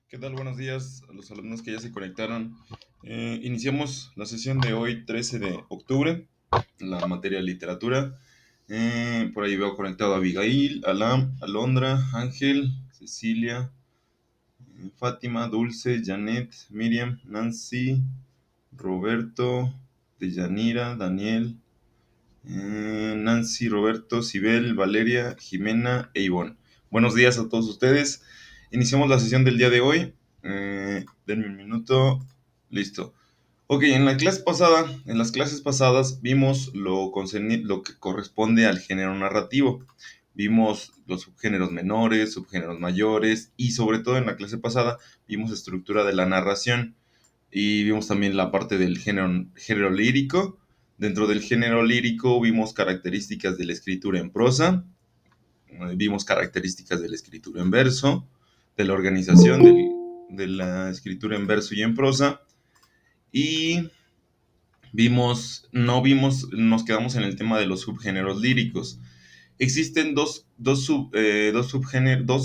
¿Qué tal? Buenos días a los alumnos que ya se conectaron. Iniciamos la sesión de hoy, 13 de octubre, la materia de literatura. Por ahí veo conectado a Abigail, Alam, Alondra, Ángel, Cecilia, Fátima, Dulce, Janet, Miriam, Nancy, Roberto, Deyanira, Daniel, Nancy, Roberto, Sibel, Valeria, Jimena e Ivonne. Buenos días a todos ustedes. Iniciamos la sesión del día de hoy. Denme un minuto. Listo. Ok, en las clases pasadas vimos lo que corresponde al género narrativo. Vimos los subgéneros menores, subgéneros mayores y sobre todo en la clase pasada vimos estructura de la narración y vimos también la parte del género lírico. Dentro del género lírico vimos características de la escritura en prosa, vimos características de la escritura en verso, de la organización de la escritura en verso y en prosa, y nos quedamos en el tema de los subgéneros líricos. Existen dos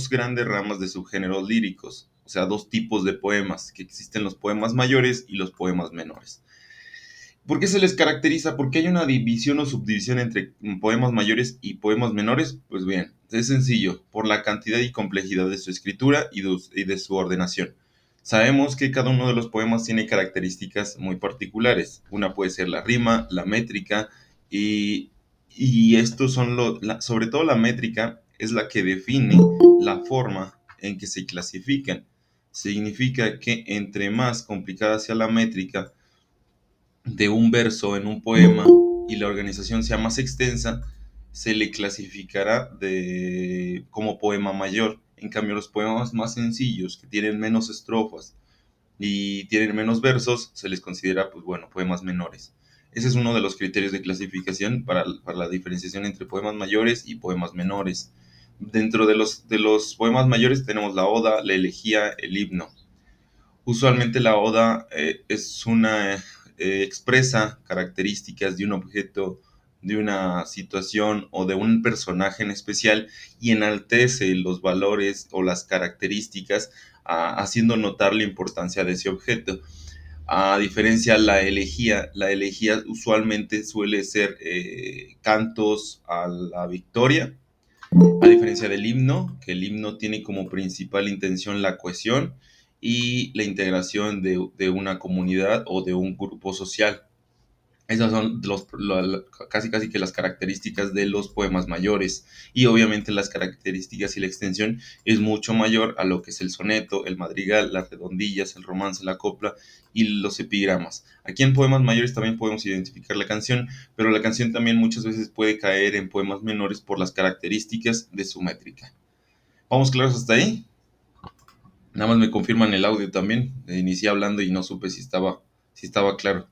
grandes ramas de subgéneros líricos, o sea, dos tipos de poemas, que existen los poemas mayores y los poemas menores. ¿Por qué se les caracteriza? ¿Por qué hay una división o subdivisión entre poemas mayores y poemas menores? Pues bien, es sencillo, por la cantidad y complejidad de su escritura y de su ordenación. Sabemos que cada uno de los poemas tiene características muy particulares. Una puede ser la rima, la métrica y estos son sobre todo la métrica es la que define la forma en que se clasifican. Significa que entre más complicada sea la métrica, de un verso en un poema y la organización sea más extensa, se le clasificará como poema mayor. En cambio, los poemas más sencillos, que tienen menos estrofas y tienen menos versos, se les considera, pues bueno, poemas menores. Ese es uno de los criterios de clasificación para la diferenciación entre poemas mayores y poemas menores. Dentro de los poemas mayores tenemos la oda, la elegía, el himno. Usualmente la oda expresa características de un objeto, de una situación o de un personaje en especial y enaltece los valores o las características, haciendo notar la importancia de ese objeto. A diferencia la elegía usualmente suele ser cantos a la victoria, a diferencia del himno, que el himno tiene como principal intención la cohesión y la integración de una comunidad o de un grupo social. Esas son casi que las características de los poemas mayores. Y obviamente las características y la extensión es mucho mayor a lo que es el soneto, el madrigal, las redondillas, el romance, la copla y los epigramas. Aquí en poemas mayores también podemos identificar la canción, pero la canción también muchas veces puede caer en poemas menores por las características de su métrica. ¿Vamos claros hasta ahí? Nada más me confirman el audio también. Inicié hablando y no supe si estaba claro.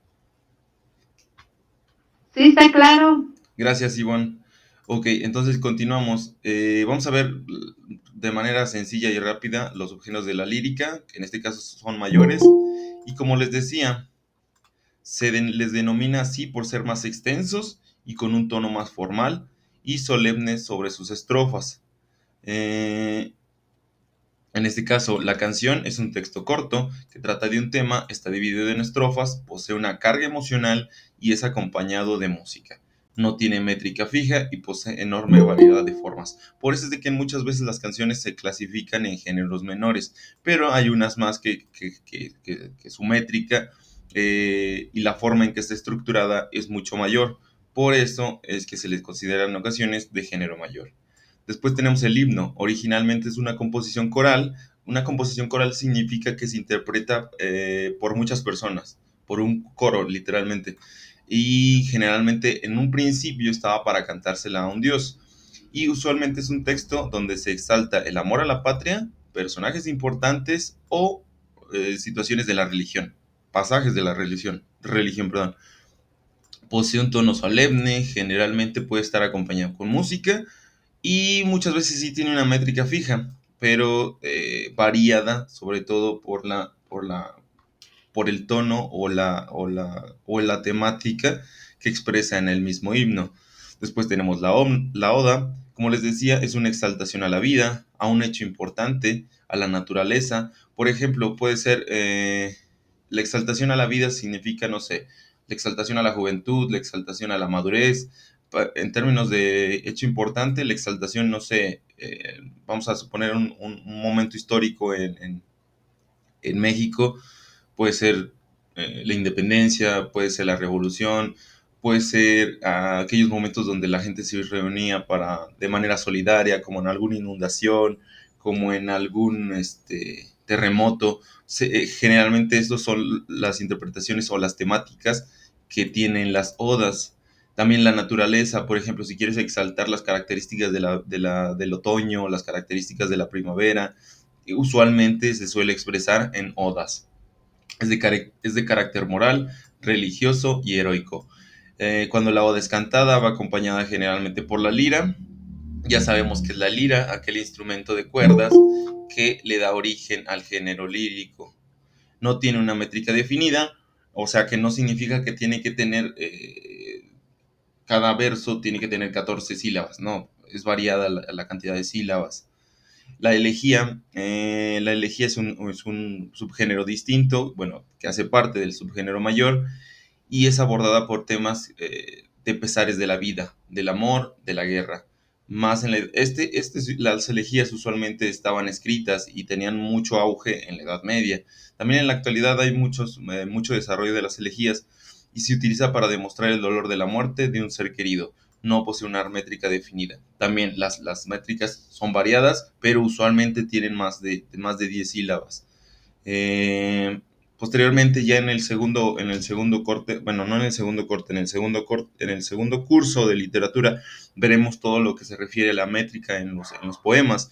Sí, está claro. Gracias, Ivonne. Ok, entonces continuamos. Vamos a ver de manera sencilla y rápida los subgéneros de la lírica, que en este caso son mayores, y como les decía, les denomina así por ser más extensos y con un tono más formal y solemne sobre sus estrofas. Eh, en este caso, la canción es un texto corto que trata de un tema, está dividido en estrofas, posee una carga emocional y es acompañado de música. No tiene métrica fija y posee enorme variedad de formas. Por eso es de que muchas veces las canciones se clasifican en géneros menores, pero hay unas más que su métrica y la forma en que está estructurada es mucho mayor. Por eso es que se les considera en ocasiones de género mayor. Después tenemos el himno. Originalmente es una composición coral. Una composición coral significa que se interpreta por muchas personas, por un coro, literalmente. Y generalmente en un principio estaba para cantársela a un dios. Y usualmente es un texto donde se exalta el amor a la patria, personajes importantes o situaciones de la religión, pasajes de la religión, perdón. Posee un tono solemne, generalmente puede estar acompañado con música y muchas veces sí tiene una métrica fija, pero variada, sobre todo por el tono o la temática que expresa en el mismo himno. Después tenemos la oda, como les decía, es una exaltación a la vida, a un hecho importante, a la naturaleza. Por ejemplo, puede ser la exaltación a la vida significa, no sé, la exaltación a la juventud, la exaltación a la madurez. En términos de hecho importante, la exaltación, no sé, vamos a suponer un momento histórico en México, puede ser la independencia, puede ser la revolución, puede ser aquellos momentos donde la gente se reunía de manera solidaria, como en alguna inundación, como en algún terremoto. Generalmente estas son las interpretaciones o las temáticas que tienen las odas. También la naturaleza, por ejemplo, si quieres exaltar las características del otoño, las características de la primavera, usualmente se suele expresar en odas. Es de carácter moral, religioso y heroico. Cuando la oda es cantada va acompañada generalmente por la lira. Ya sabemos que es la lira, aquel instrumento de cuerdas que le da origen al género lírico. No tiene una métrica definida, o sea que no significa que tiene que tener, cada verso tiene que tener 14 sílabas, no, es variada la cantidad de sílabas. La elegía es un subgénero distinto, bueno, que hace parte del subgénero mayor y es abordada por temas de pesares de la vida, del amor, de la guerra. Más en las elegías usualmente estaban escritas y tenían mucho auge en la Edad Media. También en la actualidad hay mucho desarrollo de las elegías y se utiliza para demostrar el dolor de la muerte de un ser querido. No posee una métrica definida. También las métricas son variadas, pero usualmente tienen más de 10 sílabas. Eh, Posteriormente, ya en el segundo corte, bueno, no en el segundo corte, en el segundo curso de literatura, veremos todo lo que se refiere a la métrica en los poemas.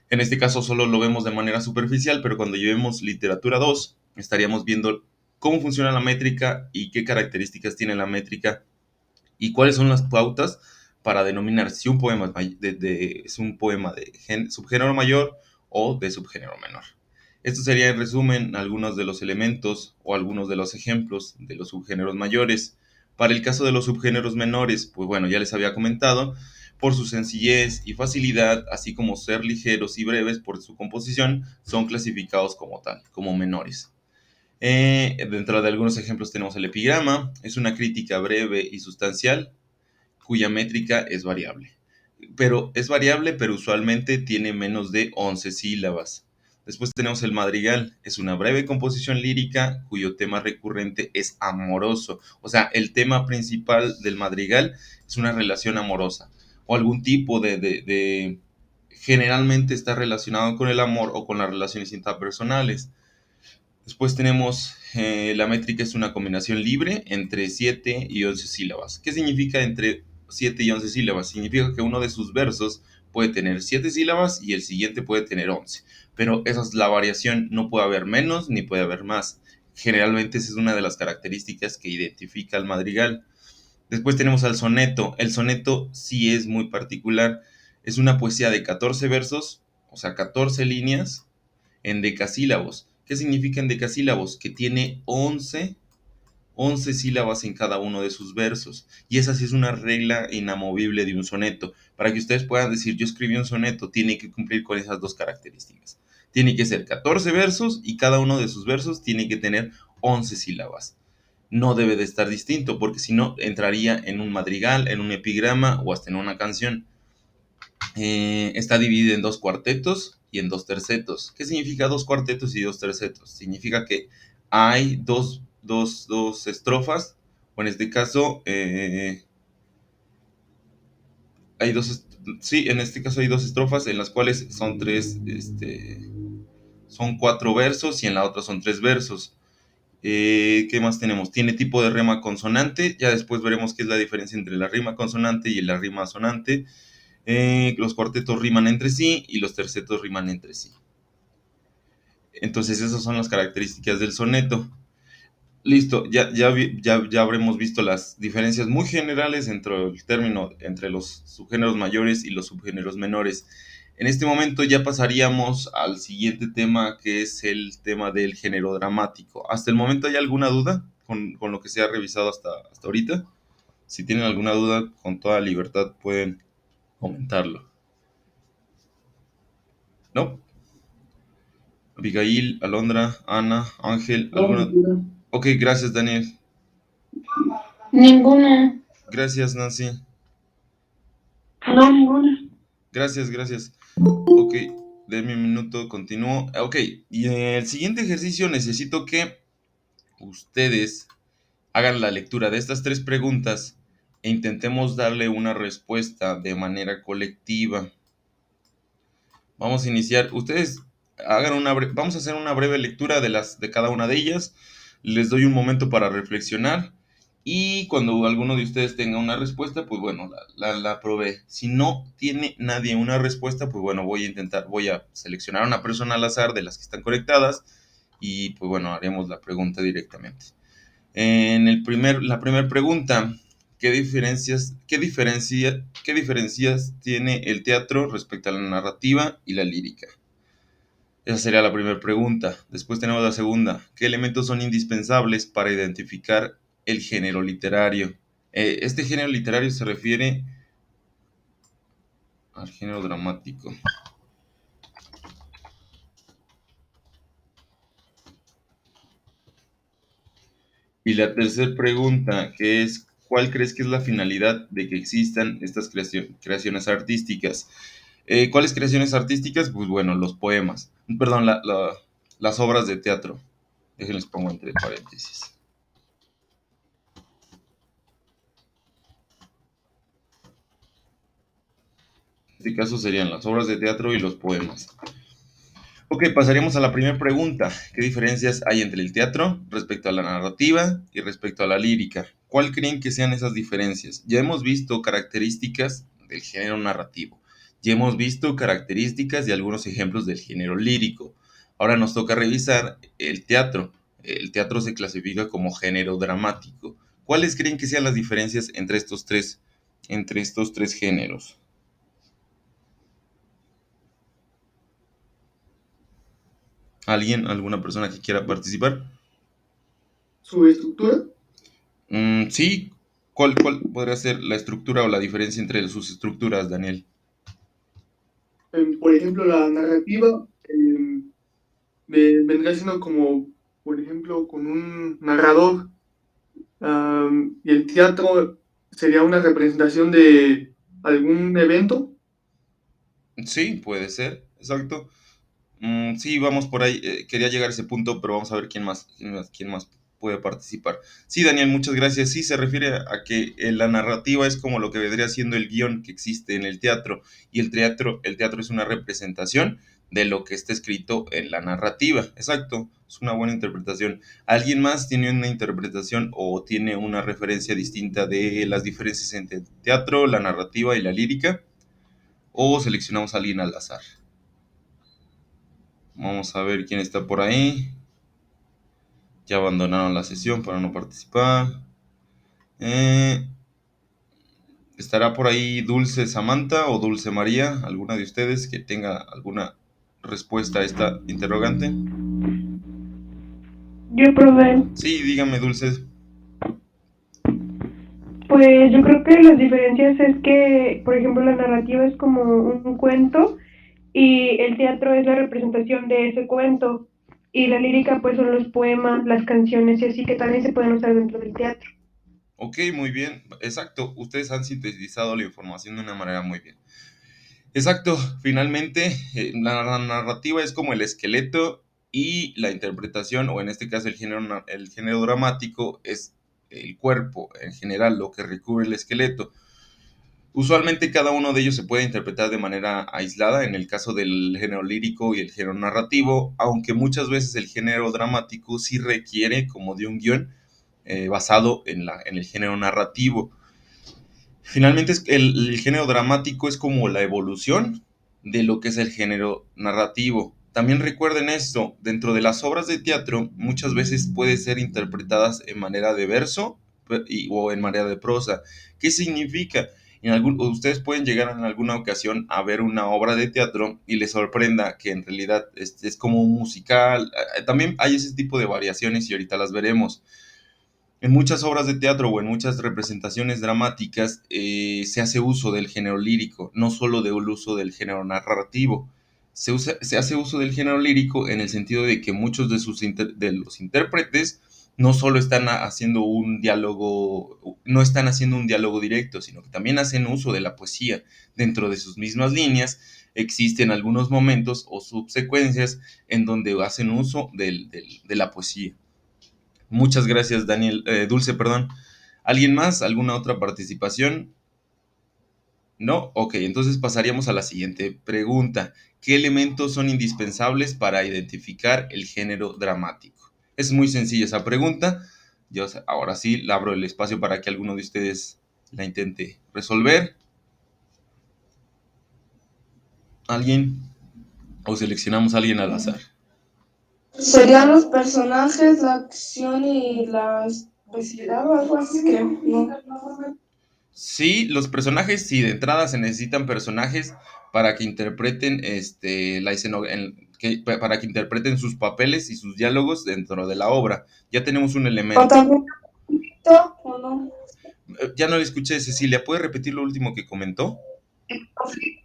En este caso solo lo vemos de manera superficial, pero cuando llevemos literatura 2 estaríamos viendo cómo funciona la métrica y qué características tiene la métrica y cuáles son las pautas para denominar si un poema es un poema de subgénero mayor o de subgénero menor. Esto sería en resumen algunos de los elementos o algunos de los ejemplos de los subgéneros mayores. Para el caso de los subgéneros menores, pues bueno, ya les había comentado, por su sencillez y facilidad, así como ser ligeros y breves por su composición, son clasificados como tal, como menores. Dentro de algunos ejemplos tenemos el epigrama, es una crítica breve y sustancial cuya métrica es variable. Pero es variable, pero usualmente tiene menos de 11 sílabas. Después tenemos el madrigal, es una breve composición lírica cuyo tema recurrente es amoroso. O sea, el tema principal del madrigal es una relación amorosa o algún tipo generalmente está relacionado con el amor o con las relaciones interpersonales. Después tenemos la métrica es una combinación libre entre 7 y 11 sílabas. ¿Qué significa entre 7 y 11 sílabas? Significa que uno de sus versos puede tener 7 sílabas y el siguiente puede tener 11. Pero esa es la variación, no puede haber menos ni puede haber más. Generalmente esa es una de las características que identifica al madrigal. Después tenemos al soneto. El soneto sí es muy particular. Es una poesía de 14 versos, o sea, 14 líneas en decasílabos. ¿Qué significa en decasílabos? Que tiene 11 sílabas en cada uno de sus versos. Y esa sí es una regla inamovible de un soneto. Para que ustedes puedan decir, yo escribí un soneto, tiene que cumplir con esas dos características. Tiene que ser 14 versos y cada uno de sus versos tiene que tener 11 sílabas. No debe de estar distinto, porque si no, entraría en un madrigal, en un epigrama o hasta en una canción. Está dividida en dos cuartetos y en dos tercetos. ¿Qué significa dos cuartetos y dos tercetos? Significa que hay dos estrofas, o en este caso, hay sí, en este caso hay dos estrofas en las cuales son son cuatro versos y en la otra son tres versos. ¿Qué más tenemos? Tiene tipo de rima consonante, ya después veremos qué es la diferencia entre la rima consonante y la rima asonante. Los cuartetos riman entre sí y los tercetos riman entre sí. Entonces esas son las características del soneto. Listo, ya habremos visto las diferencias muy generales entre el término, entre los subgéneros mayores y los subgéneros menores. En este momento ya pasaríamos al siguiente tema, que es el tema del género dramático. ¿Hasta el momento hay alguna duda con lo que se ha revisado hasta ahorita? Si tienen alguna duda, con toda libertad pueden comentarlo. ¿No? Abigail, Alondra, Ana, Ángel, No, ¿alguna? ninguna. Ok, gracias Daniel. Ninguna. Gracias Nancy. No, ninguna. Gracias. Ok, denme un minuto, continúo. Ok, y en el siguiente ejercicio necesito que ustedes hagan la lectura de estas tres preguntas e intentemos darle una respuesta de manera colectiva. Vamos a iniciar. Ustedes vamos a hacer una breve lectura de cada una de ellas. Les doy un momento para reflexionar. Y cuando alguno de ustedes tenga una respuesta, pues bueno, la provee. Si no tiene nadie una respuesta, pues bueno, voy a seleccionar a una persona al azar de las que están conectadas. Y pues bueno, haremos la pregunta directamente. La primera pregunta, qué diferencias tiene el teatro respecto a la narrativa y la lírica? Esa sería la primera pregunta. Después tenemos la segunda. ¿Qué elementos son indispensables para identificar el género literario? Este género literario se refiere al género dramático. Y la tercera pregunta, que es, ¿cuál crees que es la finalidad de que existan estas creaciones artísticas? ¿Cuáles creaciones artísticas? Pues bueno, los poemas. Perdón, las obras de teatro. Déjenles pongo entre paréntesis. En este caso serían las obras de teatro y los poemas. Ok, pasaríamos a la primera pregunta. ¿Qué diferencias hay entre el teatro respecto a la narrativa y respecto a la lírica? ¿Cuál creen que sean esas diferencias? Ya hemos visto características del género narrativo. Ya hemos visto características y algunos ejemplos del género lírico. Ahora nos toca revisar el teatro. El teatro se clasifica como género dramático. ¿Cuáles creen que sean las diferencias entre estos tres géneros? ¿Alguien, alguna persona que quiera participar? Su estructura, Sí, ¿cuál podría ser la estructura o la diferencia entre sus estructuras, Daniel? por ejemplo, la narrativa vendría siendo como, por ejemplo, con un narrador, y el teatro sería una representación de algún evento. Sí, puede ser, exacto. Sí, vamos por ahí. Quería llegar a ese punto, pero vamos a ver quién más puede participar. Sí, Daniel, muchas gracias. Sí, se refiere a que la narrativa es como lo que vendría siendo el guión que existe en el teatro, y el teatro es una representación de lo que está escrito en la narrativa. Exacto, es una buena interpretación. ¿Alguien más tiene una interpretación o tiene una referencia distinta de las diferencias entre el teatro, la narrativa y la lírica? ¿O seleccionamos a alguien al azar? Vamos a ver quién está por ahí. Ya abandonaron la sesión para no participar. Eh, ¿Estará por ahí Dulce Samantha o Dulce María? ¿Alguna de ustedes que tenga alguna respuesta a esta interrogante? Yo probé. Sí, dígame, Dulce. Pues yo creo que las diferencias es que, por ejemplo, la narrativa es como un cuento y el teatro es la representación de ese cuento y la lírica pues son los poemas, las canciones y así que también se pueden usar dentro del teatro. Ok, muy bien. Exacto. Ustedes han sintetizado la información de una manera muy bien. Exacto. Finalmente, la narrativa es como el esqueleto y la interpretación, o en este caso el género dramático, es el cuerpo en general, lo que recubre el esqueleto. Usualmente cada uno de ellos se puede interpretar de manera aislada, en el caso del género lírico y el género narrativo, aunque muchas veces el género dramático sí requiere como de un guión basado en el género narrativo. Finalmente el género dramático es como la evolución de lo que es el género narrativo. También recuerden esto, dentro de las obras de teatro muchas veces puede ser interpretadas en manera de verso o en manera de prosa. ¿Qué significa? Ustedes pueden llegar en alguna ocasión a ver una obra de teatro y les sorprenda que en realidad es como un musical. También hay ese tipo de variaciones y ahorita las veremos. En muchas obras de teatro o en muchas representaciones dramáticas se hace uso del género lírico, no solo del uso del género narrativo. Se hace uso del género lírico en el sentido de que muchos de los intérpretes no solo están haciendo un diálogo, no están haciendo un diálogo directo, sino que también hacen uso de la poesía. Dentro de sus mismas líneas existen algunos momentos o subsecuencias en donde hacen uso de la poesía. Muchas gracias, Dulce, perdón. ¿Alguien más? ¿Alguna otra participación? ¿No? Ok, entonces pasaríamos a la siguiente pregunta. ¿Qué elementos son indispensables para identificar el género dramático? Es muy sencilla esa pregunta. Yo ahora sí le abro el espacio para que alguno de ustedes la intente resolver. ¿Alguien? ¿O seleccionamos a alguien al azar? Serían los personajes, la acción y la especialidad o algo así, creo, ¿no? Sí, los personajes, sí, de entrada se necesitan personajes para que interpreten para que interpreten sus papeles y sus diálogos dentro de la obra. Ya tenemos un O elemento. también conflicto, o no. Ya no le escuché, Cecilia. ¿Puede repetir lo último que comentó?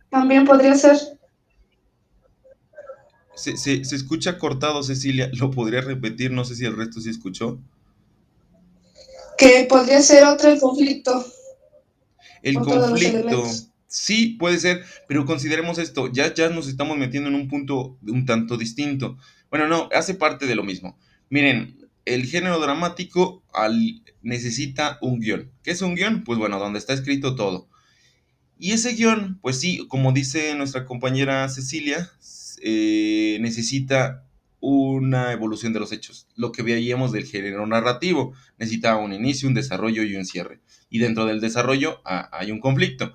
También podría ser Se escucha cortado, Cecilia. ¿Lo podría repetir? No sé si el resto sí escuchó. que podría ser otro el conflicto, El otro de los conflicto, elementos. sí, puede ser, pero consideremos esto, ya nos estamos metiendo en un punto un tanto distinto. Bueno, no, hace parte de lo mismo. Miren, el género dramático necesita un guión. ¿Qué es un guión? Pues bueno, donde está escrito todo. Y ese guión, pues sí, como dice nuestra compañera Cecilia, necesita una evolución de los hechos. Lo que veíamos del género narrativo necesita un inicio, un desarrollo y un cierre. Y dentro del desarrollo hay un conflicto.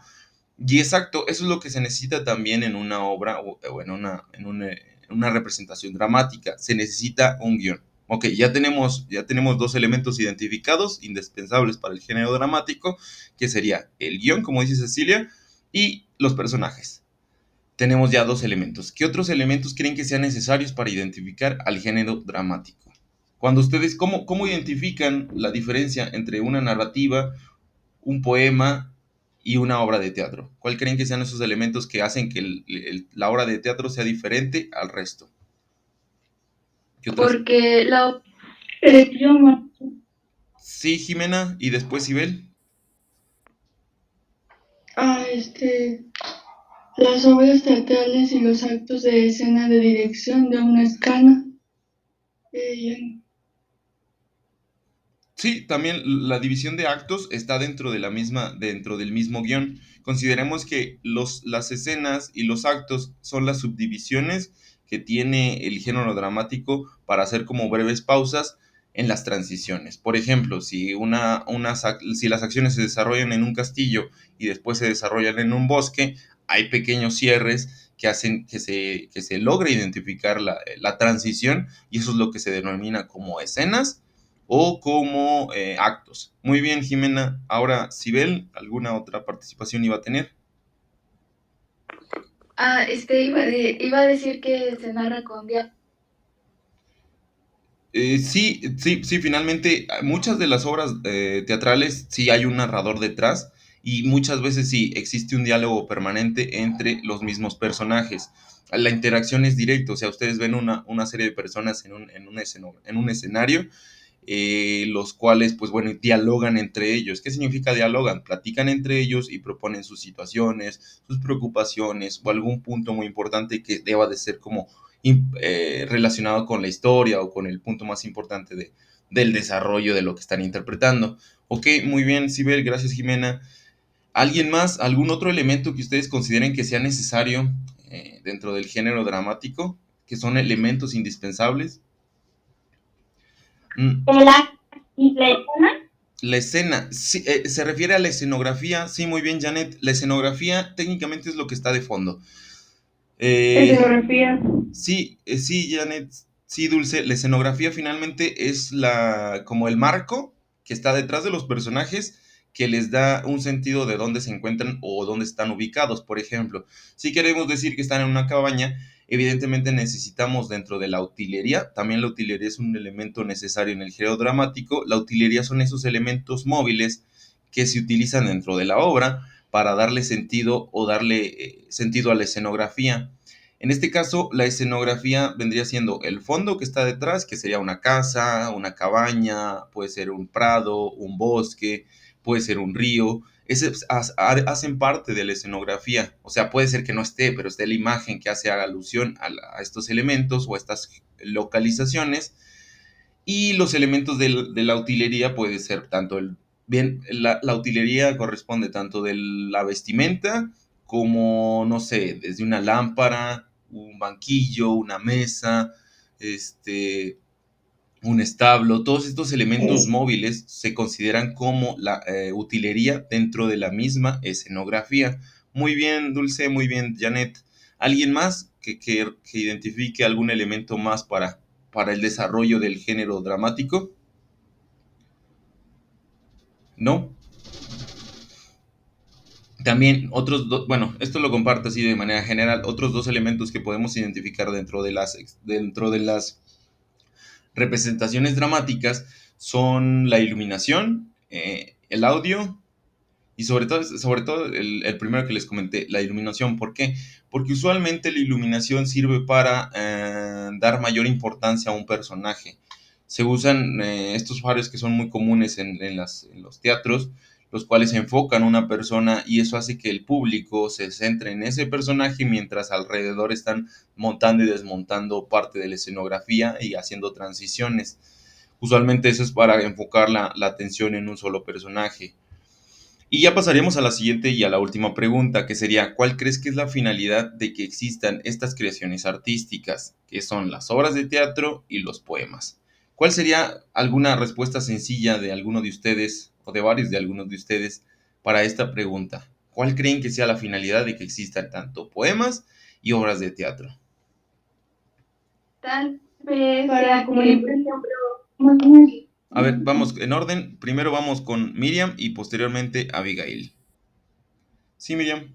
Y exacto, eso es lo que se necesita también en una obra o en una representación dramática. Se necesita un guión. Ok, ya tenemos dos elementos identificados, indispensables para el género dramático, que sería el guión, como dice Cecilia, y los personajes. Tenemos ya dos elementos. ¿Qué otros elementos creen que sean necesarios para identificar al género dramático? Cuando ustedes, ¿cómo identifican la diferencia entre una narrativa, un poema y una obra de teatro? ¿Cuál creen que sean esos elementos que hacen que la obra de teatro sea diferente al resto? ¿Qué otras? Porque el idioma. Sí, Jimena, y después Ibel. Ah, las obras teatrales y los actos de escena de dirección de una escala. Eh, Sí, también la división de actos está dentro del mismo guión. Consideremos que las escenas y los actos son las subdivisiones que tiene el género dramático para hacer como breves pausas en las transiciones. Por ejemplo, si las acciones se desarrollan en un castillo y después se desarrollan en un bosque, hay pequeños cierres que hacen que se logre identificar la transición, y eso es lo que se denomina como escenas o como actos. Muy bien, Jimena. Ahora, Sibel, ¿alguna otra participación iba a tener? Iba a decir que se narra con diálogo. Sí, finalmente muchas de las obras teatrales sí hay un narrador detrás y muchas veces sí existe un diálogo permanente entre los mismos personajes. La interacción es directa, o sea, ustedes ven una serie de personas en un escenario, los cuales, pues bueno, dialogan entre ellos. ¿Qué significa dialogan? Platican entre ellos y proponen sus situaciones, sus preocupaciones o algún punto muy importante que deba de ser como relacionado con la historia o con el punto más importante del desarrollo de lo que están interpretando. Ok, muy bien, Sibel, gracias, Jimena. ¿Alguien más? ¿Algún otro elemento que ustedes consideren que sea necesario dentro del género dramático? Que son elementos indispensables. Mm, La escena, sí, se refiere a la escenografía, sí, muy bien, Janet. La escenografía técnicamente es lo que está de fondo. Eh, Escenografía. sí, Janet, sí, Dulce, la escenografía finalmente es como el marco que está detrás de los personajes que les da un sentido de dónde se encuentran o dónde están ubicados. Por ejemplo, si queremos decir que están en una cabaña, evidentemente necesitamos dentro de la utilería, también la utilería es un elemento necesario en el género dramático. La utilería son esos elementos móviles que se utilizan dentro de la obra para darle sentido o darle sentido a la escenografía. En este caso, la escenografía vendría siendo el fondo que está detrás, que sería una casa, una cabaña, puede ser un prado, un bosque, puede ser un río. Hacen parte de la escenografía. O sea, puede ser que no esté, pero esté la imagen que hace alusión a estos elementos o a estas localizaciones. Y los elementos de la utilería puede ser tanto la utilería corresponde tanto de la vestimenta como, no sé, desde una lámpara, un banquillo, una mesa, este, un establo. Todos estos elementos móviles se consideran como la utilería dentro de la misma escenografía. Muy bien, Dulce, muy bien, Janet. ¿Alguien más que identifique algún elemento más para el desarrollo del género dramático? ¿No? También otros dos, bueno, esto lo comparto así de manera general, otros dos elementos que podemos identificar dentro de las representaciones dramáticas son la iluminación, el audio y sobre todo el primero que les comenté, la iluminación. ¿Por qué? Porque usualmente la iluminación sirve para dar mayor importancia a un personaje. Se usan estos faros que son muy comunes en los teatros, los cuales enfocan a una persona y eso hace que el público se centre en ese personaje mientras alrededor están montando y desmontando parte de la escenografía y haciendo transiciones. Usualmente eso es para enfocar la atención en un solo personaje. Y ya pasaríamos a la siguiente y a la última pregunta, que sería, ¿cuál crees que es la finalidad de que existan estas creaciones artísticas, que son las obras de teatro y los poemas? ¿Cuál sería alguna respuesta sencilla de alguno de ustedes o de varios de algunos de ustedes para esta pregunta? ¿Cuál creen que sea la finalidad de que existan tanto poemas y obras de teatro? Tal vez Para sea que, por comunicar. ejemplo, A ver, vamos en orden. Primero vamos con Miriam y posteriormente Abigail. Sí, Miriam.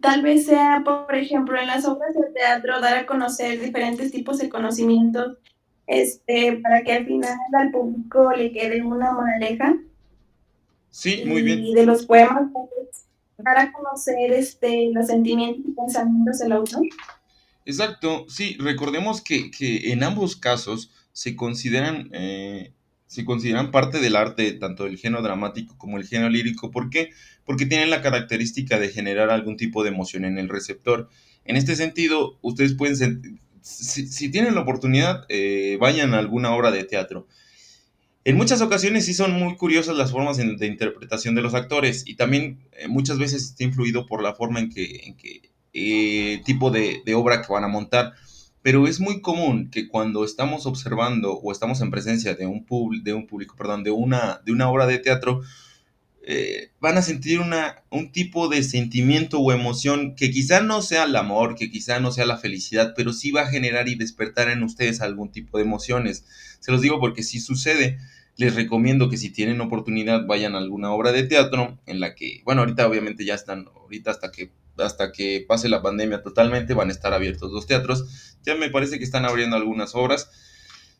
Tal vez sea, por ejemplo, en las obras de teatro, dar a conocer diferentes tipos de conocimientos, para que al final al público le quede una moraleja. Sí, muy bien. Y de los poemas, pues, dar a conocer los sentimientos y pensamientos del autor. Exacto, sí, recordemos que en ambos casos se consideran parte del arte, tanto del género dramático como el género lírico. ¿Por qué? Porque tienen la característica de generar algún tipo de emoción en el receptor. En este sentido, ustedes pueden si tienen la oportunidad, vayan a alguna obra de teatro. En muchas ocasiones sí son muy curiosas las formas de interpretación de los actores y también muchas veces está influido por la forma en que tipo de obra que van a montar. Pero es muy común que cuando estamos observando o estamos en presencia de un público, perdón, de una obra de teatro, van a sentir un tipo de sentimiento o emoción que quizá no sea el amor, que quizá no sea la felicidad, pero sí va a generar y despertar en ustedes algún tipo de emociones. Se los digo porque si sucede. Les recomiendo que si tienen oportunidad vayan a alguna obra de teatro en la que, bueno, ahorita obviamente ya están, ahorita hasta que hasta que pase la pandemia totalmente van a estar abiertos los teatros. Ya me parece que están abriendo algunas obras.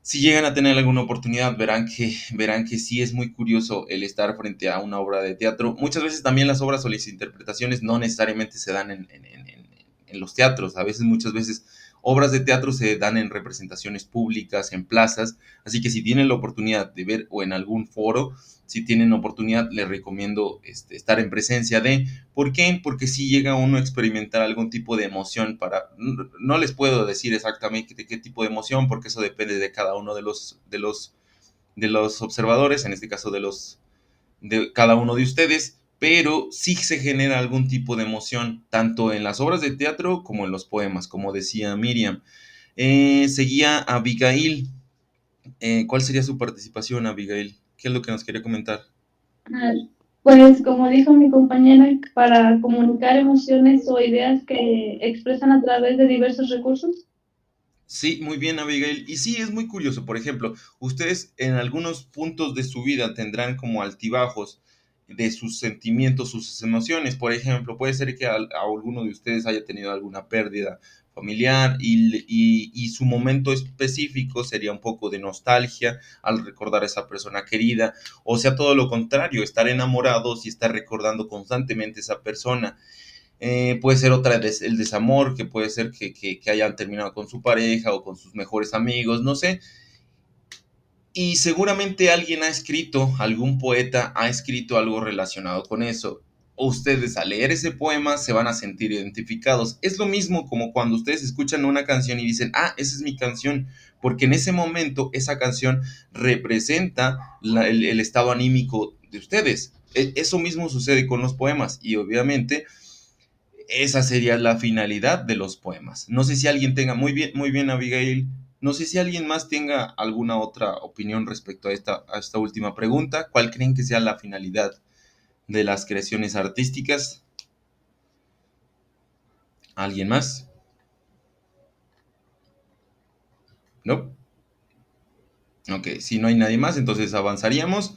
Si llegan a tener alguna oportunidad, verán que sí es muy curioso el estar frente a una obra de teatro. Muchas veces también las obras o las interpretaciones no necesariamente se dan en los teatros. A veces, muchas veces, obras de teatro se dan en representaciones públicas, en plazas. Así que si tienen la oportunidad de ver o en algún foro, si tienen oportunidad, les recomiendo estar en presencia de. ¿Por qué? Porque si llega uno a experimentar algún tipo de emoción no les puedo decir exactamente de qué tipo de emoción, porque eso depende de cada uno de los observadores, en este caso de cada uno de ustedes, pero sí se genera algún tipo de emoción, tanto en las obras de teatro como en los poemas, como decía Miriam. Seguía Abigail. ¿Cuál sería su participación, Abigail? ¿Qué es lo que nos quería comentar? Pues como dijo mi compañera, para comunicar emociones o ideas que expresan a través de diversos recursos. Sí, muy bien, Abigail. Y sí, es muy curioso. Por ejemplo, ustedes en algunos puntos de su vida tendrán como altibajos de sus sentimientos, sus emociones. Por ejemplo, puede ser que a alguno de ustedes haya tenido alguna pérdida familiar y su momento específico sería un poco de nostalgia al recordar a esa persona querida, o sea, todo lo contrario, estar enamorados y estar recordando constantemente a esa persona. Puede ser otra el desamor, que puede ser que hayan terminado con su pareja o con sus mejores amigos, no sé. Y seguramente alguien ha escrito, algún poeta ha escrito algo relacionado con eso. Ustedes al leer ese poema se van a sentir identificados. Es lo mismo como cuando ustedes escuchan una canción y dicen, ah, esa es mi canción, porque en ese momento esa canción representa el estado anímico de ustedes. Eso mismo sucede con los poemas y obviamente esa sería la finalidad de los poemas. No sé si alguien tenga, muy bien, Abigail. No sé si alguien más tenga alguna otra opinión respecto a esta última pregunta. ¿Cuál creen que sea la finalidad de las creaciones artísticas? ¿Alguien más? ¿No? Ok, si no hay nadie más, entonces avanzaríamos.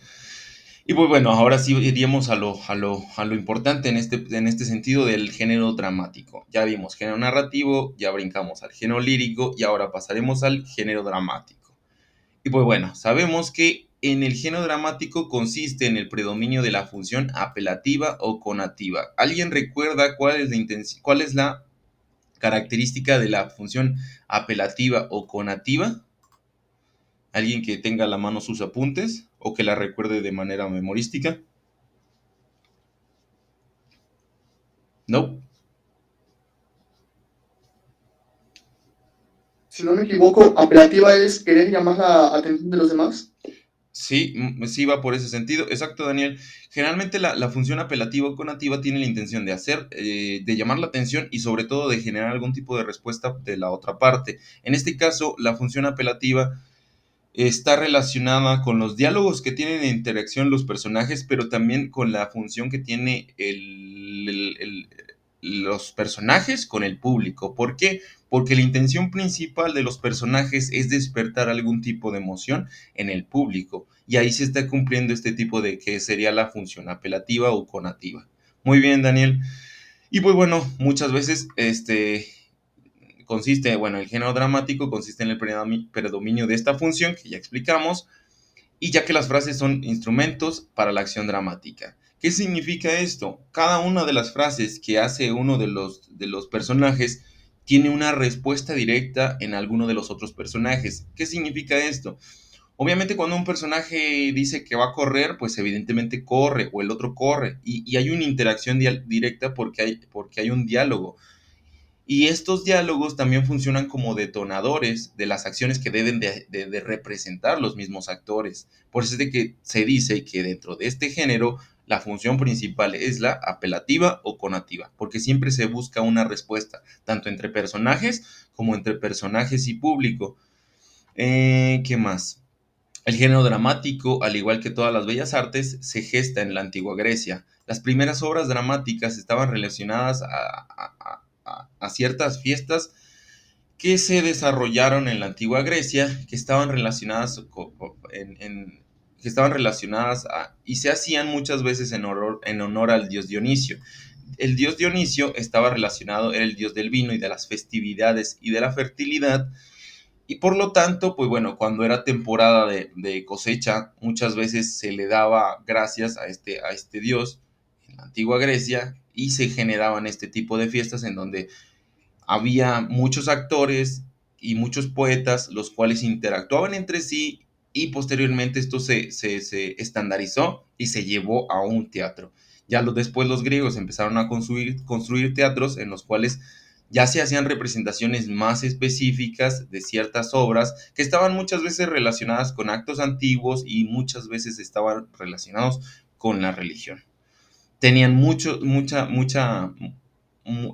Y pues bueno, ahora sí iríamos a lo importante en este sentido del género dramático. Ya vimos género narrativo, ya brincamos al género lírico y ahora pasaremos al género dramático. Y pues bueno, sabemos que en el género dramático consiste en el predominio de la función apelativa o conativa. ¿Alguien recuerda cuál es la característica de la función apelativa o conativa? ¿Alguien que tenga a la mano sus apuntes o que la recuerde de manera memorística? No. Si no me equivoco, apelativa es querer llamar la atención de los demás. Sí, sí va por ese sentido. Exacto, Daniel. Generalmente la función apelativa o conativa tiene la intención de de llamar la atención y sobre todo de generar algún tipo de respuesta de la otra parte. En este caso, la función apelativa está relacionada con los diálogos que tienen en interacción los personajes, pero también con la función que tiene los personajes con el público. ¿Por qué? Porque la intención principal de los personajes es despertar algún tipo de emoción en el público. Y ahí se está cumpliendo este tipo de que sería la función apelativa o conativa. Muy bien, Daniel. Y pues bueno, muchas veces el género dramático consiste en el predominio de esta función que ya explicamos, y ya que las frases son instrumentos para la acción dramática. ¿Qué significa esto? Cada una de las frases que hace uno de los personajes tiene una respuesta directa en alguno de los otros personajes. ¿Qué significa esto? Obviamente cuando un personaje dice que va a correr, pues evidentemente corre o el otro corre y hay una interacción directa porque hay un diálogo. Y estos diálogos también funcionan como detonadores de las acciones que deben de representar los mismos actores. Por eso es de que se dice que dentro de este género la función principal es la apelativa o conativa, porque siempre se busca una respuesta, tanto entre personajes como entre personajes y público. ¿Qué más? El género dramático, al igual que todas las bellas artes, se gesta en la antigua Grecia. Las primeras obras dramáticas estaban relacionadas a ciertas fiestas que se desarrollaron en la antigua Grecia, que estaban relacionadas y se hacían muchas veces en honor al dios Dionisio. el dios Dionisio estaba relacionado, era el dios del vino y de las festividades y de la fertilidad, y por lo tanto, pues bueno, cuando era temporada de cosecha, muchas veces se le daba gracias a este dios en la antigua Grecia y se generaban este tipo de fiestas en donde había muchos actores y muchos poetas, los cuales interactuaban entre sí y posteriormente esto se estandarizó y se llevó a un teatro. Ya después los griegos empezaron a construir teatros en los cuales ya se hacían representaciones más específicas de ciertas obras que estaban muchas veces relacionadas con actos antiguos y muchas veces estaban relacionados con la religión. Tenían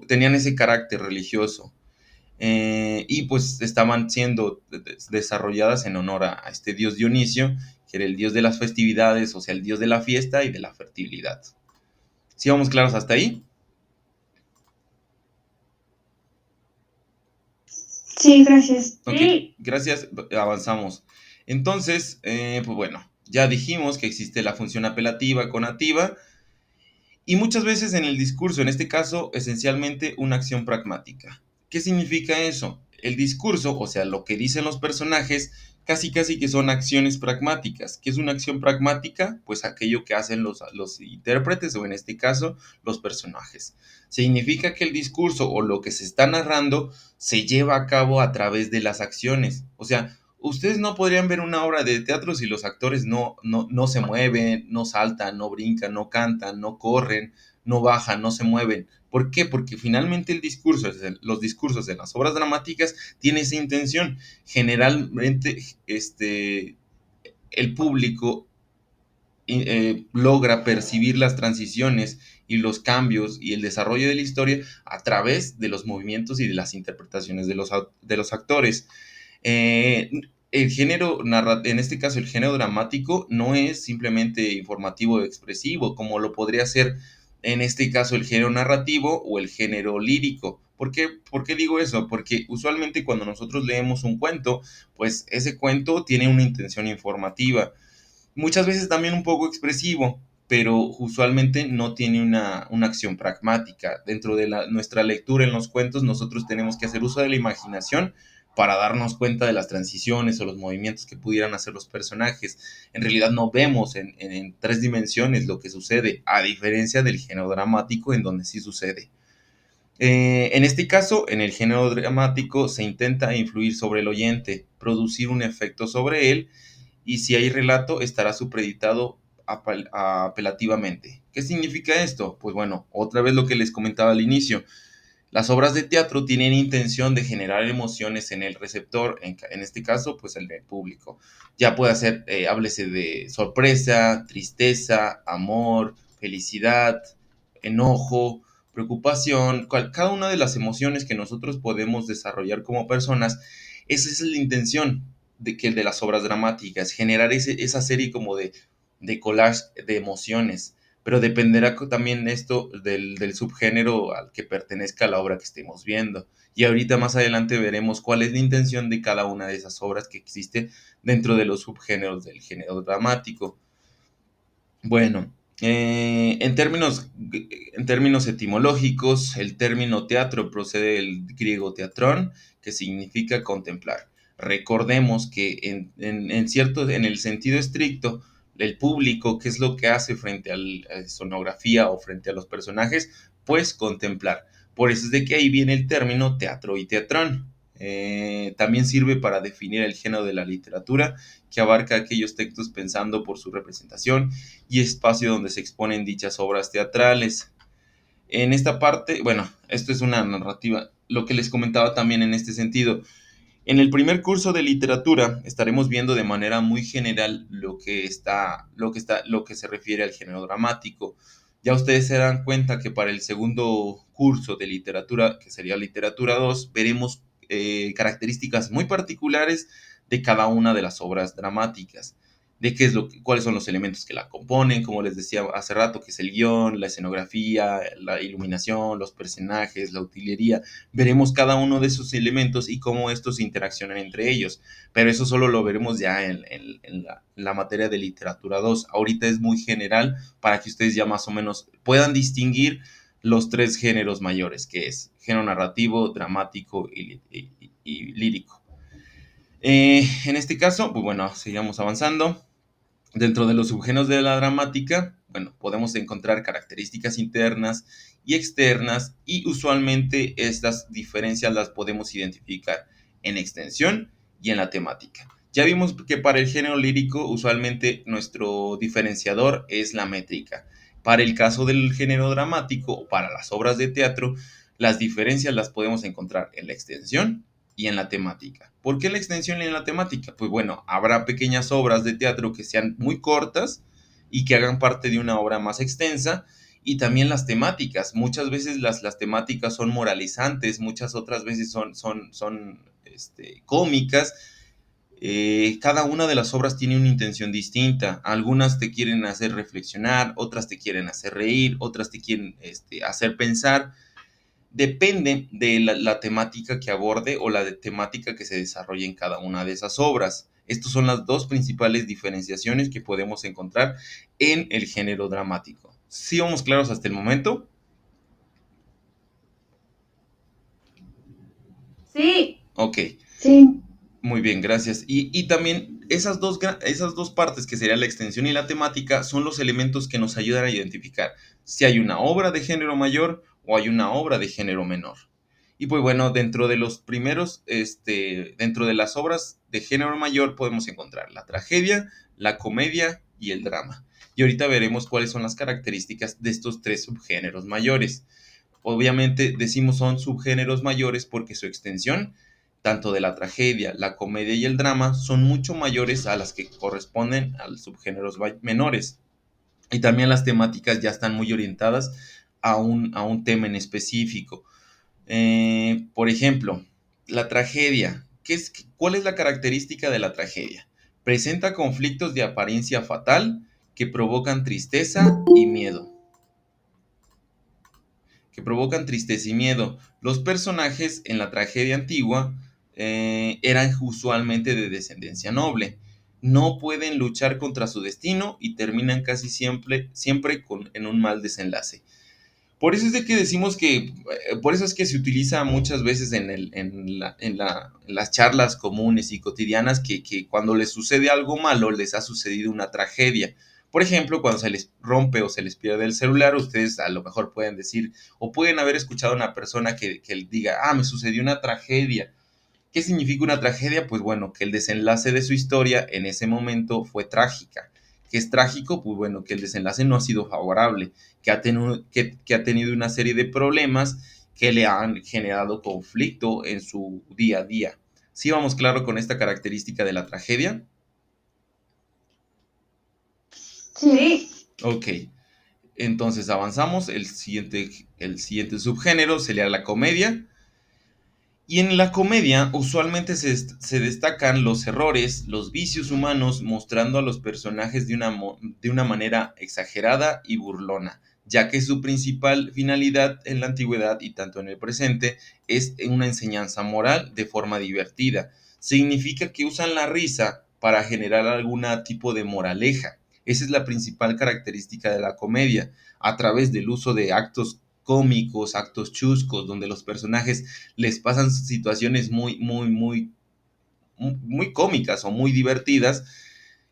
tenían ese carácter religioso, y pues estaban siendo desarrolladas en honor a este dios Dionisio, que era el dios de las festividades, o sea, el dios de la fiesta y de la fertilidad. ¿Sí vamos claros hasta ahí? Sí, gracias. Ok, gracias, avanzamos. Entonces, pues bueno, ya dijimos que existe la función apelativa, conativa, y muchas veces en el discurso, en este caso, esencialmente una acción pragmática. ¿Qué significa eso? El discurso, o sea, lo que dicen los personajes, casi casi que son acciones pragmáticas. ¿Qué es una acción pragmática? Pues aquello que hacen los intérpretes, o en este caso, los personajes. Significa que el discurso o lo que se está narrando se lleva a cabo a través de las acciones. O sea, ustedes no podrían ver una obra de teatro si los actores no se mueven, no saltan, no brincan, no cantan, no corren, no bajan, no se mueven. ¿Por qué? Porque finalmente los discursos en las obras dramáticas tienen esa intención. Generalmente, el público logra percibir las transiciones y los cambios y el desarrollo de la historia a través de los movimientos y de las interpretaciones de los actores. Eh, el género en este caso el género dramático no es simplemente informativo o expresivo, como lo podría ser en este caso el género narrativo o el género lírico. ¿Por qué digo eso? Porque usualmente cuando nosotros leemos un cuento, pues ese cuento tiene una intención informativa, muchas veces también un poco expresivo, pero usualmente no tiene una acción pragmática. Dentro de nuestra lectura en los cuentos, nosotros tenemos que hacer uso de la imaginación para darnos cuenta de las transiciones o los movimientos que pudieran hacer los personajes. En realidad no vemos en tres dimensiones lo que sucede, a diferencia del género dramático en donde sí sucede. En este caso, en el género dramático se intenta influir sobre el oyente, producir un efecto sobre él, y si hay relato estará supeditado apelativamente. ¿Qué significa esto? Pues bueno, otra vez lo que les comentaba al inicio. Las obras de teatro tienen intención de generar emociones en el receptor, en este caso, pues el del público. Ya puede ser, háblese de sorpresa, tristeza, amor, felicidad, enojo, preocupación, cada una de las emociones que nosotros podemos desarrollar como personas. Esa es la intención de las obras dramáticas, generar esa serie como de collage de emociones, pero dependerá también esto del subgénero al que pertenezca la obra que estemos viendo. Y ahorita más adelante veremos cuál es la intención de cada una de esas obras que existe dentro de los subgéneros del género dramático. Bueno, en términos etimológicos, el término teatro procede del griego teatrón, que significa contemplar. Recordemos que en el sentido estricto, el público, ¿qué es lo que hace frente a la sonografía o frente a los personajes? Pues contemplar. Por eso es de que ahí viene el término teatro y teatrón. También sirve para definir el género de la literatura, que abarca aquellos textos pensando por su representación y espacio donde se exponen dichas obras teatrales. En esta parte, bueno, esto es una narrativa, lo que les comentaba también en este sentido. En el primer curso de literatura estaremos viendo de manera muy general lo que se refiere al género dramático. Ya ustedes se dan cuenta que para el segundo curso de literatura, que sería literatura 2, veremos características muy particulares de cada una de las obras dramáticas, de cuáles son los elementos que la componen, como les decía hace rato, que es el guión, la escenografía, la iluminación, los personajes, la utilería. Veremos cada uno de esos elementos y cómo estos interaccionan entre ellos, pero eso solo lo veremos ya en la materia de literatura 2. Ahorita es muy general para que ustedes ya más o menos puedan distinguir los tres géneros mayores, que es género narrativo, dramático y lírico. En este caso, pues bueno, sigamos avanzando. Dentro de los subgéneros de la dramática, bueno, podemos encontrar características internas y externas y usualmente estas diferencias las podemos identificar en extensión y en la temática. Ya vimos que para el género lírico usualmente nuestro diferenciador es la métrica. Para el caso del género dramático o para las obras de teatro, las diferencias las podemos encontrar en la extensión y en la temática. ¿Por qué la extensión y en la temática? Pues bueno, habrá pequeñas obras de teatro que sean muy cortas y que hagan parte de una obra más extensa, y también las temáticas. Muchas veces las temáticas son moralizantes, muchas otras veces son cómicas. Cada una de las obras tiene una intención distinta. Algunas te quieren hacer reflexionar, otras te quieren hacer reír, otras te quieren hacer pensar. Depende de la temática que aborde o la temática que se desarrolle en cada una de esas obras. Estas son las dos principales diferenciaciones que podemos encontrar en el género dramático. ¿Sí vamos claros hasta el momento? Sí. Ok. Sí, Muy bien, gracias. Y también esas dos partes, que sería la extensión y la temática, son los elementos que nos ayudan a identificar si hay una obra de género mayor o hay una obra de género menor. Y pues bueno, dentro de los primeros, dentro de las obras de género mayor podemos encontrar la tragedia, la comedia y el drama. Y ahorita veremos cuáles son las características de estos tres subgéneros mayores. Obviamente decimos son subgéneros mayores porque su extensión, tanto de la tragedia, la comedia y el drama, son mucho mayores a las que corresponden a los subgéneros menores. Y también las temáticas ya están muy orientadas a un tema en específico. Por ejemplo, la tragedia. ¿Cuál es la característica de la tragedia? Presenta conflictos de apariencia fatal que provocan tristeza y miedo. Los personajes en la tragedia antigua eran usualmente de descendencia noble. No pueden luchar contra su destino y terminan casi siempre en un mal desenlace. Por eso es de que decimos por eso es que se utiliza muchas veces en las charlas comunes y cotidianas que cuando les sucede algo malo les ha sucedido una tragedia. Por ejemplo, cuando se les rompe o se les pierde el celular, ustedes a lo mejor pueden decir o pueden haber escuchado a una persona que diga, me sucedió una tragedia. ¿Qué significa una tragedia? Pues bueno, que el desenlace de su historia en ese momento fue trágica. ¿Qué es trágico? Pues bueno, que el desenlace no ha sido favorable, que ha tenido una serie de problemas que le han generado conflicto en su día a día. ¿Sí vamos claro con esta característica de la tragedia? sí. Ok, entonces avanzamos. El siguiente subgénero sería la comedia. Y en la comedia usualmente se destacan los errores, los vicios humanos, mostrando a los personajes de una manera exagerada y burlona, ya que su principal finalidad en la antigüedad y tanto en el presente es una enseñanza moral de forma divertida. Significa que usan la risa para generar algún tipo de moraleja. Esa es la principal característica de la comedia, a través del uso de actos cómicos, actos chuscos, donde los personajes les pasan situaciones muy cómicas o muy divertidas.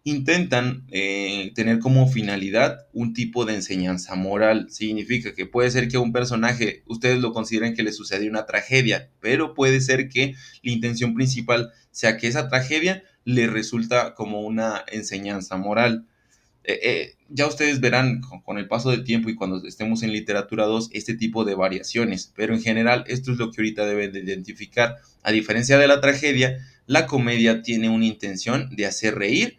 Intentan tener como finalidad un tipo de enseñanza moral. Significa que puede ser que a un personaje ustedes lo consideren que le sucedió una tragedia, pero puede ser que la intención principal sea que esa tragedia le resulta como una enseñanza moral. Ya ustedes verán con el paso del tiempo y cuando estemos en literatura 2 este tipo de variaciones, pero en general esto es lo que ahorita deben de identificar. A diferencia de la tragedia, la comedia tiene una intención de hacer reír,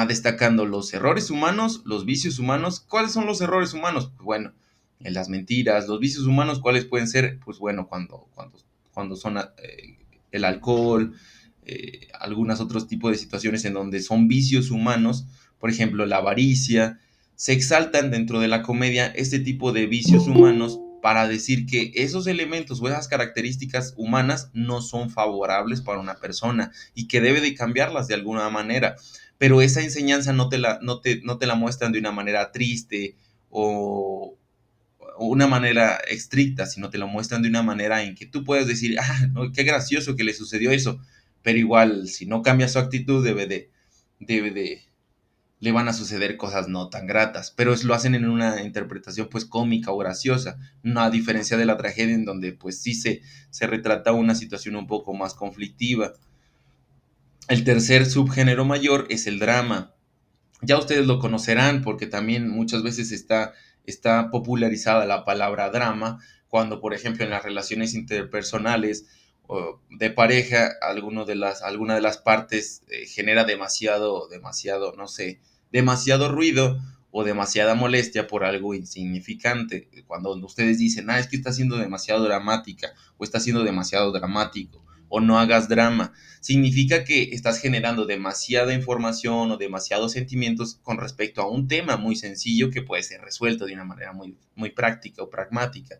destacando los errores humanos, los vicios humanos. ¿Cuáles son los errores humanos? Pues bueno, en las mentiras. Los vicios humanos, ¿cuáles pueden ser? Pues bueno, cuando son el alcohol, algunos otros tipos de situaciones en donde son vicios humanos, por ejemplo, la avaricia. Se exaltan dentro de la comedia este tipo de vicios humanos para decir que esos elementos o esas características humanas no son favorables para una persona y que debe de cambiarlas de alguna manera. Pero esa enseñanza no te la muestran de una manera triste o una manera estricta, sino te lo muestran de una manera en que tú puedes decir, no, qué gracioso que le sucedió eso, pero igual, si no cambia su actitud, debe de, le van a suceder cosas no tan gratas, pero lo hacen en una interpretación pues cómica o graciosa, no a diferencia de la tragedia en donde pues sí se retrata una situación un poco más conflictiva. El tercer subgénero mayor es el drama. Ya ustedes lo conocerán porque también muchas veces está popularizada la palabra drama cuando, por ejemplo, en las relaciones interpersonales o de pareja, alguna de las partes genera demasiado, no sé, demasiado ruido o demasiada molestia por algo insignificante. Cuando ustedes dicen, es que está siendo demasiado dramática o está siendo demasiado dramático o no hagas drama, significa que estás generando demasiada información o demasiados sentimientos con respecto a un tema muy sencillo que puede ser resuelto de una manera muy práctica o pragmática.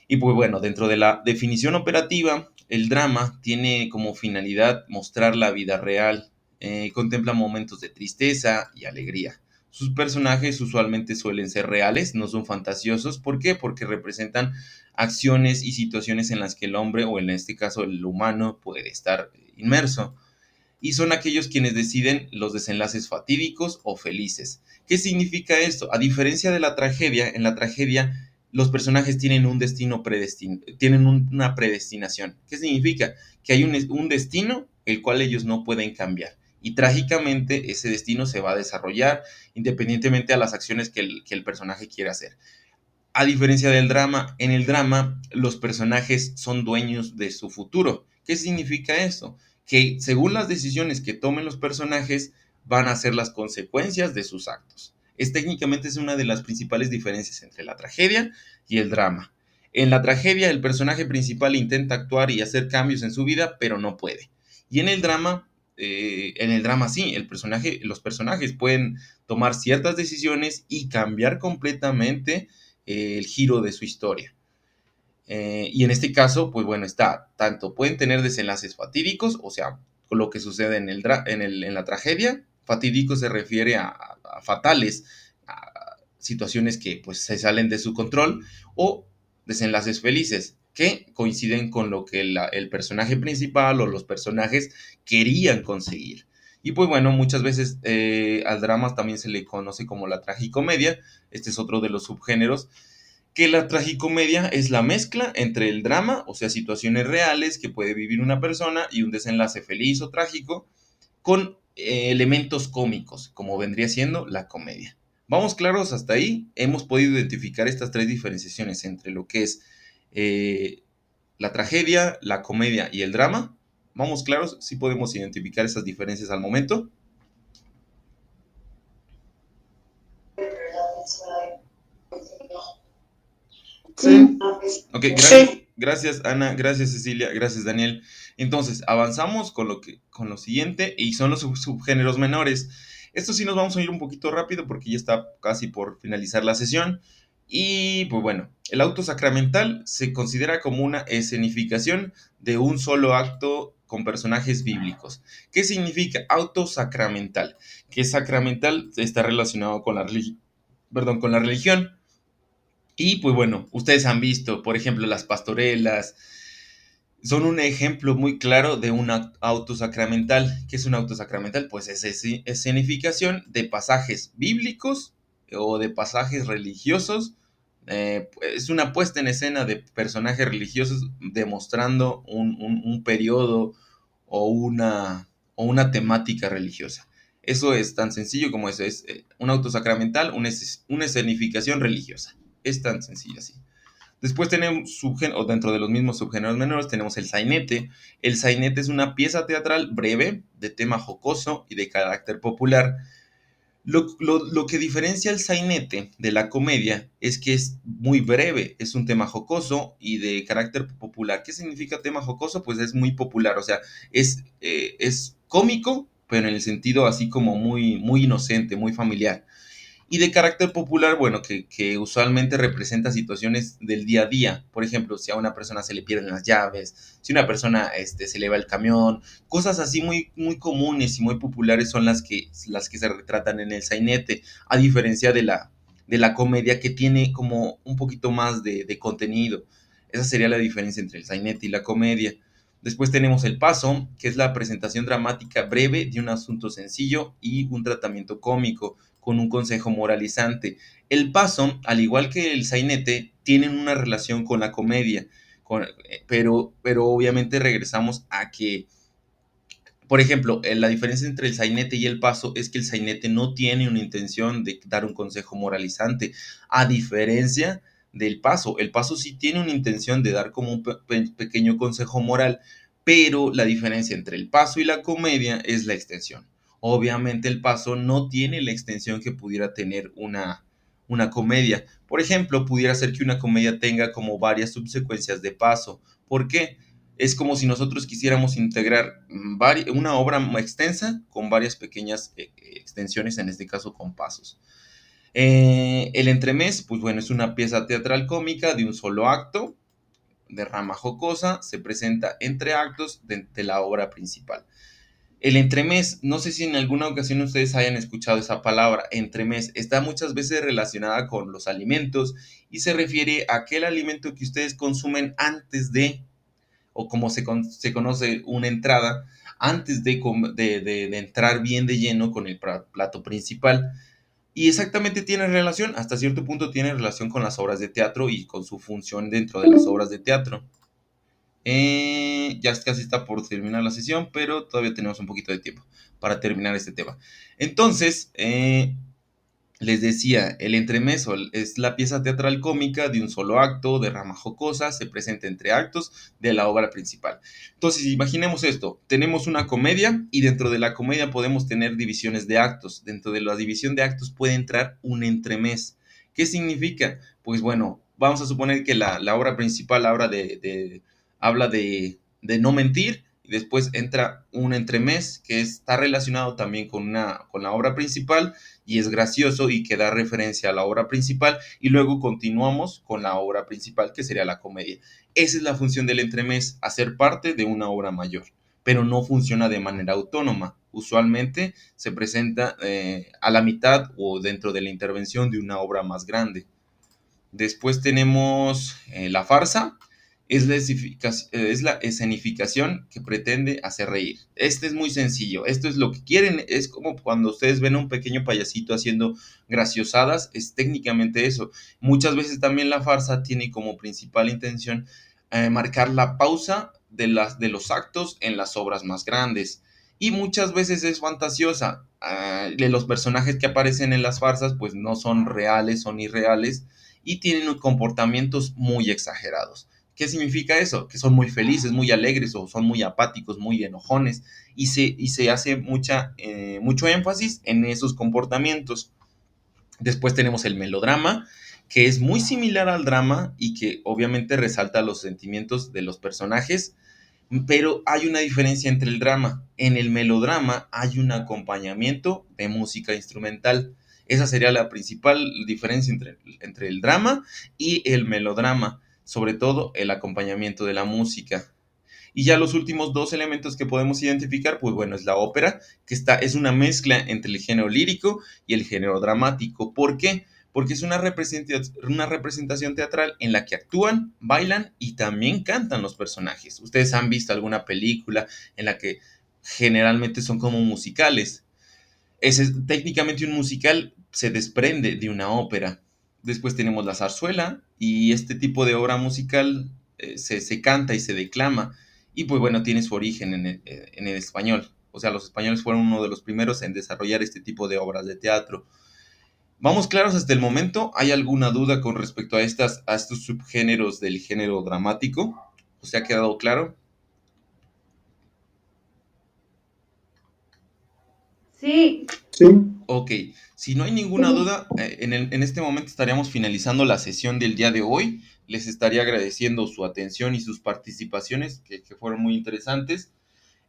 Y pues bueno, dentro de la definición operativa, el drama tiene como finalidad mostrar la vida real, contempla momentos de tristeza y alegría. Sus personajes usualmente suelen ser reales, no son fantasiosos. ¿Por qué? Porque representan acciones y situaciones en las que el hombre, o en este caso el humano, puede estar inmerso. Y son aquellos quienes deciden los desenlaces fatídicos o felices. ¿Qué significa esto? A diferencia de la tragedia, en la tragedia los personajes tienen un destino tienen una predestinación. ¿Qué significa? Que hay un destino el cual ellos no pueden cambiar. Y trágicamente ese destino se va a desarrollar independientemente a las acciones que el personaje quiera hacer. A diferencia del drama, en el drama los personajes son dueños de su futuro. ¿Qué significa eso? Que según las decisiones que tomen los personajes van a ser las consecuencias de sus actos. Técnicamente es una de las principales diferencias entre la tragedia y el drama. En la tragedia el personaje principal intenta actuar y hacer cambios en su vida, pero no puede. Y en el drama sí, los personajes pueden tomar ciertas decisiones y cambiar completamente el giro de su historia. Y en este caso, pues bueno, tanto pueden tener desenlaces fatídicos, o sea, con lo que sucede en la tragedia. Fatídico se refiere a fatales, a situaciones que pues se salen de su control, o desenlaces felices, que coinciden con lo que el personaje principal o los personajes querían conseguir. Y pues bueno, muchas veces al drama también se le conoce como la tragicomedia. Este es otro de los subgéneros, que la tragicomedia es la mezcla entre el drama, o sea, situaciones reales que puede vivir una persona, y un desenlace feliz o trágico con elementos cómicos, como vendría siendo la comedia. ¿Vamos claros hasta ahí? Hemos podido identificar estas tres diferenciaciones entre lo que es la tragedia, la comedia y el drama. ¿Vamos claros? ¿Sí podemos identificar esas diferencias al momento? Sí. Ok, Sí. gracias Ana, gracias Cecilia, gracias Daniel. Entonces, avanzamos con lo siguiente, y son los subgéneros menores. Esto sí nos vamos a ir un poquito rápido porque ya está casi por finalizar la sesión. Y pues bueno, el auto sacramental se considera como una escenificación de un solo acto con personajes bíblicos. ¿Qué significa auto sacramental? Que sacramental está relacionado con con la religión. Y pues bueno, ustedes han visto, por ejemplo, las pastorelas, son un ejemplo muy claro de un auto sacramental. ¿Qué es un auto sacramental? Pues es escenificación de pasajes bíblicos o de pasajes religiosos. Es una puesta en escena de personajes religiosos demostrando un periodo o una temática religiosa. Eso es tan sencillo como eso. Es un auto sacramental, una escenificación religiosa. Es tan sencillo así. Después tenemos, o dentro de los mismos subgéneros menores, tenemos el sainete. El sainete es una pieza teatral breve, de tema jocoso y de carácter popular. Lo que diferencia el sainete de la comedia es que es muy breve, es un tema jocoso y de carácter popular. ¿Qué significa tema jocoso? Pues es muy popular, o sea, es cómico, pero en el sentido así como muy inocente, muy familiar. Y de carácter popular, bueno, que usualmente representa situaciones del día a día. Por ejemplo, si a una persona se le pierden las llaves, si a una persona se le va el camión, cosas así muy comunes y muy populares son las que se retratan en el sainete, a diferencia de la comedia, que tiene como un poquito más de contenido. Esa sería la diferencia entre el sainete y la comedia. Después tenemos el paso, que es la presentación dramática breve de un asunto sencillo y un tratamiento cómico con un consejo moralizante. El paso, al igual que el sainete, tienen una relación con la comedia, pero obviamente regresamos a que, por ejemplo, la diferencia entre el sainete y el paso es que el sainete no tiene una intención de dar un consejo moralizante, a diferencia del paso. El paso sí tiene una intención de dar como un pequeño consejo moral, pero la diferencia entre el paso y la comedia es la extensión. Obviamente el paso no tiene la extensión que pudiera tener una comedia. Por ejemplo, pudiera ser que una comedia tenga como varias subsecuencias de paso. ¿Por qué? Es como si nosotros quisiéramos integrar una obra extensa con varias pequeñas extensiones, en este caso con pasos. El entremés, pues bueno, es una pieza teatral cómica de un solo acto, de rama jocosa, se presenta entre actos de la obra principal. El entremés, no sé si en alguna ocasión ustedes hayan escuchado esa palabra, entremés, está muchas veces relacionada con los alimentos y se refiere a aquel alimento que ustedes consumen antes de, o como se conoce, una entrada, antes de entrar bien de lleno con el plato principal. Y exactamente tiene relación, hasta cierto punto tiene relación con las obras de teatro y con su función dentro de las obras de teatro. Ya casi está por terminar la sesión, pero todavía tenemos un poquito de tiempo para terminar este tema. Entonces, les decía, el entremezzo es la pieza teatral cómica de un solo acto, de rama jocosa, se presenta entre actos de la obra principal. Entonces, imaginemos esto, tenemos una comedia y dentro de la comedia podemos tener divisiones de actos. Dentro de la división de actos puede entrar un entremés. ¿Qué significa? Pues bueno, vamos a suponer que la obra principal habla de no mentir, y después entra un entremés que está relacionado también con la obra principal, y es gracioso y que da referencia a la obra principal, y luego continuamos con la obra principal, que sería la comedia. Esa es la función del entremés, hacer parte de una obra mayor, pero no funciona de manera autónoma. Usualmente se presenta a la mitad o dentro de la intervención de una obra más grande. Después tenemos la farsa, es la escenificación que pretende hacer reír. Este es muy sencillo, esto es lo que quieren, es como cuando ustedes ven a un pequeño payasito haciendo graciosadas, es técnicamente eso. Muchas veces también la farsa tiene como principal intención marcar la pausa de los actos en las obras más grandes. Y muchas veces es fantasiosa. Los personajes que aparecen en las farsas pues no son reales, son irreales y tienen comportamientos muy exagerados. ¿Qué significa eso? Que son muy felices, muy alegres o son muy apáticos, muy enojones y se hace mucho énfasis en esos comportamientos. Después tenemos el melodrama, que es muy similar al drama y que obviamente resalta los sentimientos de los personajes, pero hay una diferencia entre el drama. En el melodrama hay un acompañamiento de música instrumental. Esa sería la principal diferencia entre el drama y el melodrama, sobre todo el acompañamiento de la música. Y ya los últimos dos elementos que podemos identificar, pues bueno, es la ópera, que es una mezcla entre el género lírico y el género dramático. ¿Por qué? Porque es una representación teatral en la que actúan, bailan y también cantan los personajes. Ustedes han visto alguna película en la que generalmente son como musicales. Técnicamente un musical se desprende de una ópera. Después tenemos la zarzuela y este tipo de obra musical se canta y se declama y pues bueno, tiene su origen en el español. O sea, los españoles fueron uno de los primeros en desarrollar este tipo de obras de teatro. ¿Vamos claros hasta el momento? ¿Hay alguna duda con respecto a estos subgéneros del género dramático? ¿Os ha quedado claro? Sí. Sí. Ok, si no hay ninguna duda, en este momento estaríamos finalizando la sesión del día de hoy. Les estaría agradeciendo su atención y sus participaciones, que fueron muy interesantes.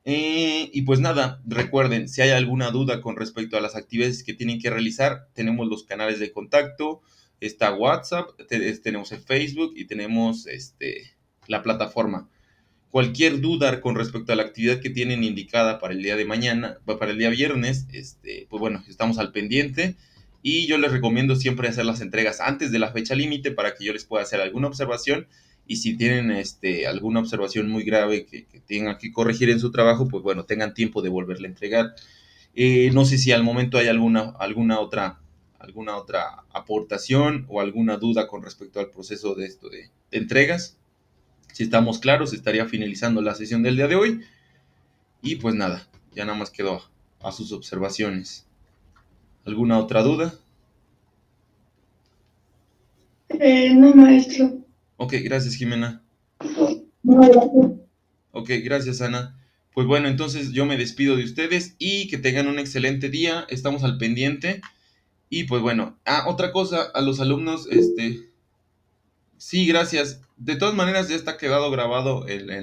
Y pues nada, recuerden, si hay alguna duda con respecto a las actividades que tienen que realizar, tenemos los canales de contacto, está WhatsApp, tenemos el Facebook y tenemos la plataforma. Cualquier duda con respecto a la actividad que tienen indicada para el día de mañana, para el día viernes, pues bueno, estamos al pendiente y yo les recomiendo siempre hacer las entregas antes de la fecha límite para que yo les pueda hacer alguna observación, y si tienen alguna observación muy grave que tengan que corregir en su trabajo, pues bueno, tengan tiempo de volverla a entregar. No sé si al momento hay alguna otra aportación o alguna duda con respecto al proceso de esto de entregas. Si estamos claros, estaría finalizando la sesión del día de hoy. Y pues nada, ya nada más quedó a sus observaciones. ¿Alguna otra duda? No, maestro. Ok, gracias, Jimena. No, gracias. Ok, gracias, Ana. Pues bueno, entonces yo me despido de ustedes y que tengan un excelente día. Estamos al pendiente. Y pues bueno, otra cosa, a los alumnos, sí, gracias. De todas maneras, ya está quedado grabado en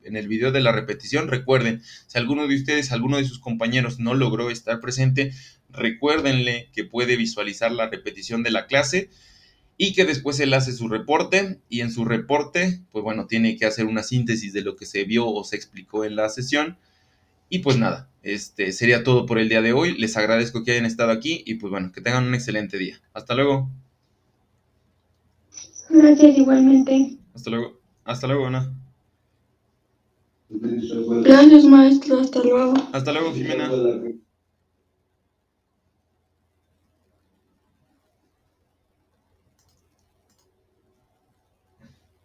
el video de la repetición. Recuerden, si alguno de ustedes, alguno de sus compañeros no logró estar presente, recuérdenle que puede visualizar la repetición de la clase y que después él hace su reporte, y en su reporte, pues bueno, tiene que hacer una síntesis de lo que se vio o se explicó en la sesión. Y pues nada, sería todo por el día de hoy. Les agradezco que hayan estado aquí y pues bueno, que tengan un excelente día. Hasta luego. Gracias igualmente. Hasta luego. Hasta luego, Ana. Gracias, maestro. Hasta luego. Hasta luego, Jimena.